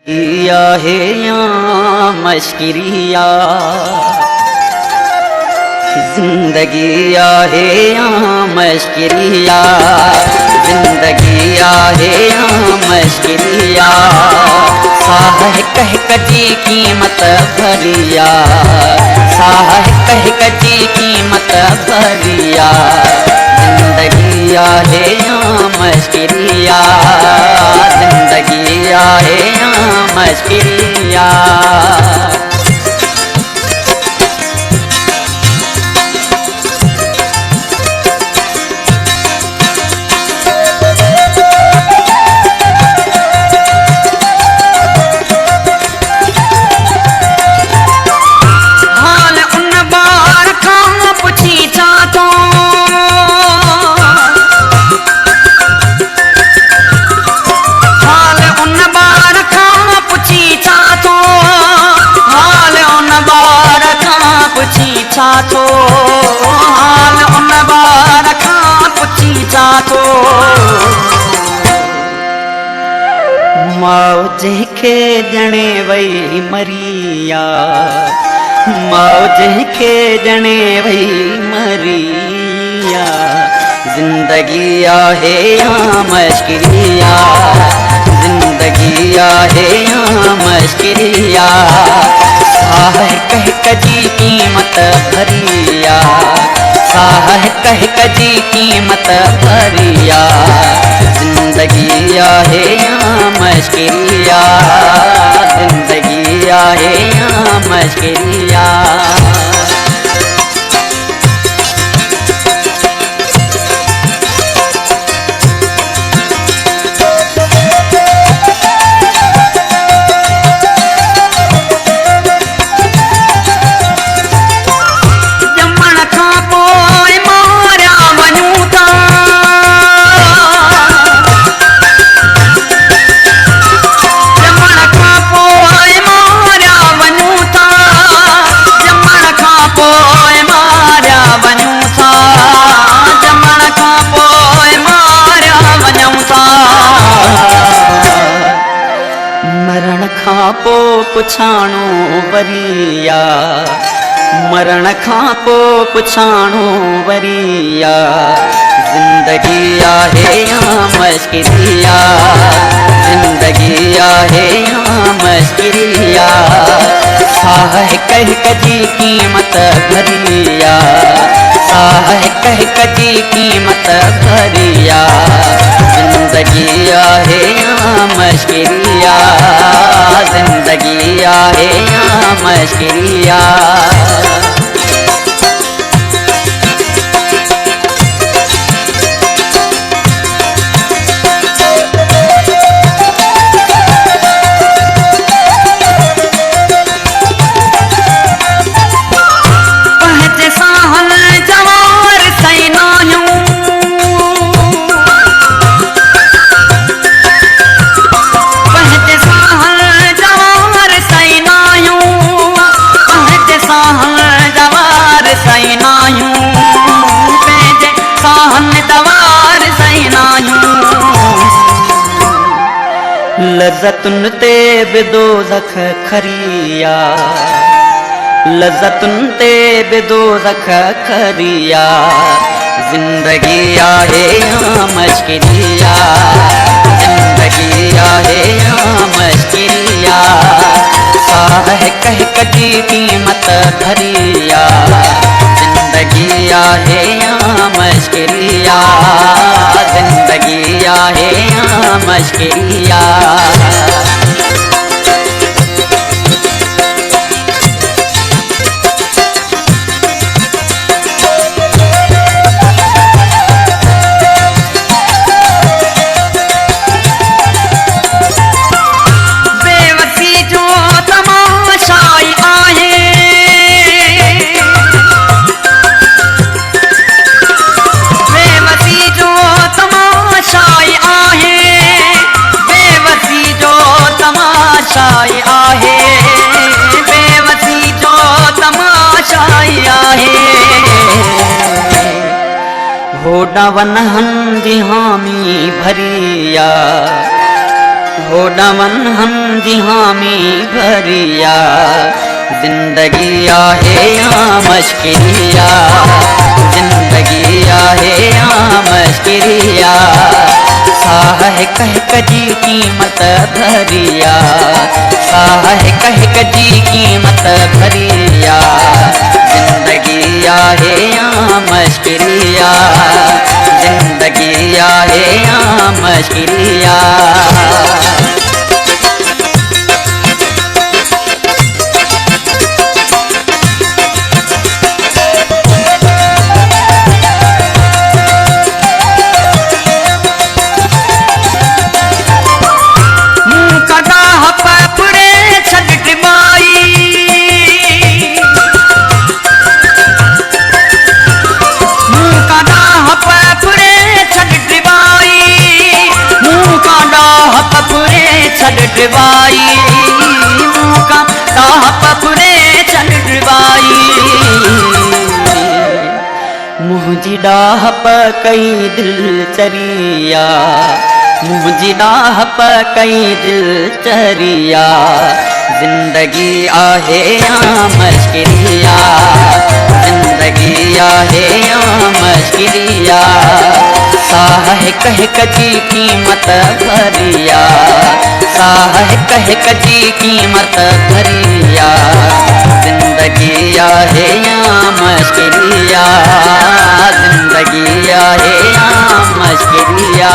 या है या मशकिरिया जिंदगी या है या मशकिरिया जिंदगी या है या मशकिरिया साह कह कजी कीमत भरिया साह कह कजी कीमत भरिया जिंदगी या है या मशकिरिया जिंदगी या है या मशकिरिया छातो हाल उन बार खां पुछी छातो माउ जंहिंखे ॼणे वई मरिया माउ जंहिंखे ॼणे वई मरिया जिंदगी आहे या मशकिरिया जिंदगी आहे या मशकिरिया साह कह कजी कीमत भरिया साह कह कजी कीमत भरिया जिंदगी आहे या मशकिरिया जिंदगी आहे या मशकिरिया मरण खां पोइ पुछाणो वरिया मरण खां पोइ पुछाणो वरिया जिंदगी आहे या मशकिरिया जिंदगी आहे या मशकिरिया साह कह कजी कीमत भरिया साह कह कजी कीमत भरिया जिंदगी आहे या मशकिरिया जिंदगी आहे या मशकिरिया लज़्ज़तुन ते बि दोज़ख खरिया लज़्ज़तुन ते बि दोज़ख खरिया जिंदगी आहे या मशकिरिया जिंदगी आहे या मशकिरिया साह कह कजी कीमत भरिया जिंदगी आहे या मशकिरिया जिंदगी आहे या मशकिरिया होॾा वनहनि जी हामी भरिया होडमन हम जिहामी भरिया जिंदगी आहे या मश्किरिया जिंदगी आहे या मश्किरिया साह कह कजी कीमत भरिया साह कह कजी कीमत भरिया जिंदगी आहे या मश्किरिया जिंदगी आहे या मश्किरिया मुझी डाह कई दिल चरिया मुझी डाह कई दिल चरिया जिंदगी आहे या मश्किरिया जिंदगी आहे या मश्किरिया साह कह कजी कीमत भरिया साह कह कजी कीमत भरिया जिंदगी आहे या मश्किरिया जिंदगी आहे या मश्किरिया